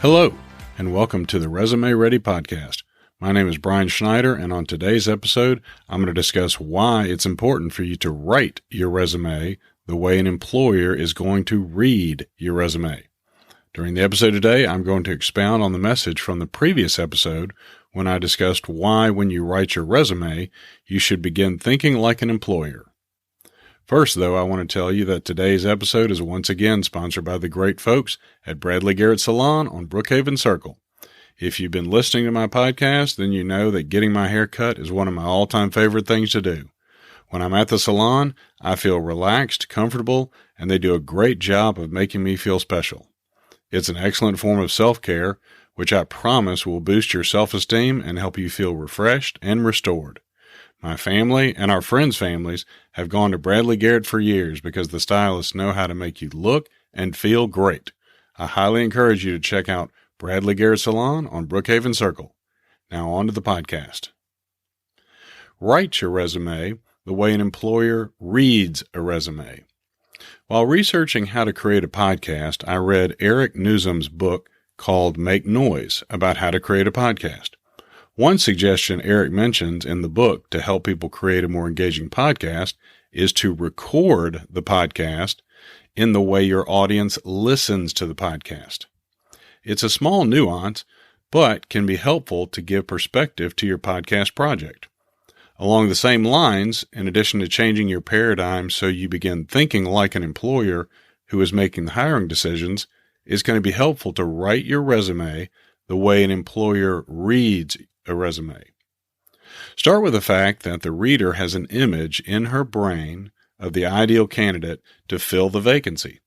Hello, and welcome to the Resume Ready podcast. My name is Brian Schneider, and on today's episode, I'm going to discuss why it's important for you to write your resume the way an employer is going to read your resume. During the episode today, I'm going to expound on the message from the previous episode when I discussed why when you write your resume, you should begin thinking like an employer. First, though, I want to tell you that today's episode is once again sponsored by the great folks at Bradley Garrett Salon on Brookhaven Circle. If you've been listening to my podcast, then you know that getting my hair cut is one of my all-time favorite things to do. When I'm at the salon, I feel relaxed, comfortable, and they do a great job of making me feel special. It's an excellent form of self-care, which I promise will boost your self-esteem and help you feel refreshed and restored. My family and our friends' families have gone to Bradley Garrett for years because the stylists know how to make you look and feel great. I highly encourage you to check out Bradley Garrett Salon on Brookhaven Circle. Now on to the podcast. Write your resume the way an employer reads a resume. While researching how to create a podcast, I read Eric Newsom's book called Make Noise about how to create a podcast. One suggestion Eric mentions in the book to help people create a more engaging podcast is to record the podcast in the way your audience listens to the podcast. It's a small nuance, but can be helpful to give perspective to your podcast project. Along the same lines, in addition to changing your paradigm so you begin thinking like an employer who is making the hiring decisions, it's going to be helpful to write your resume the way an employer reads a resume. Start with the fact that the reader has an image in her brain of the ideal candidate to fill the vacancy.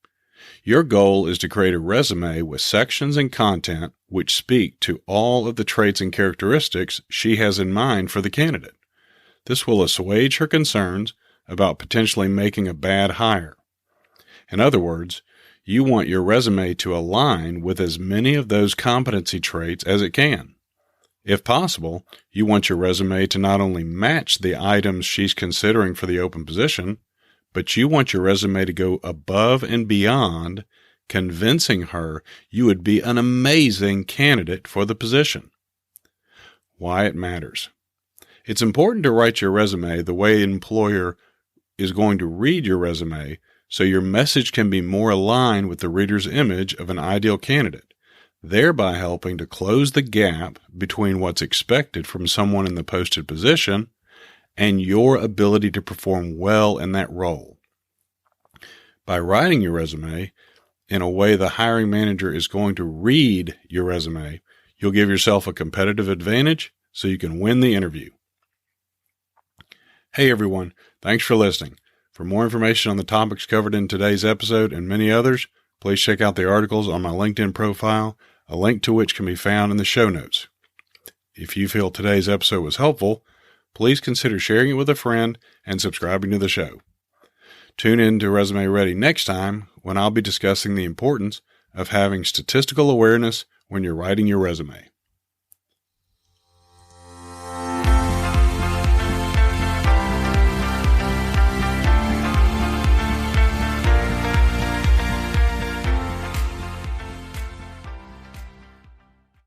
Your goal is to create a resume with sections and content which speak to all of the traits and characteristics she has in mind for the candidate. This will assuage her concerns about potentially making a bad hire. In other words, you want your resume to align with as many of those competency traits as it can. If possible, you want your resume to not only match the items she's considering for the open position, but you want your resume to go above and beyond, convincing her you would be an amazing candidate for the position. Why it matters. It's important to write your resume the way an employer is going to read your resume so your message can be more aligned with the reader's image of an ideal candidate, thereby helping to close the gap between what's expected from someone in the posted position and your ability to perform well in that role. By writing your resume in a way the hiring manager is going to read your resume, you'll give yourself a competitive advantage so you can win the interview. Hey everyone, thanks for listening. For more information on the topics covered in today's episode and many others, please check out the articles on my LinkedIn profile, a link to which can be found in the show notes. If you feel today's episode was helpful, please consider sharing it with a friend and subscribing to the show. Tune in to Resume Ready next time when I'll be discussing the importance of having statistical awareness when you're writing your resume.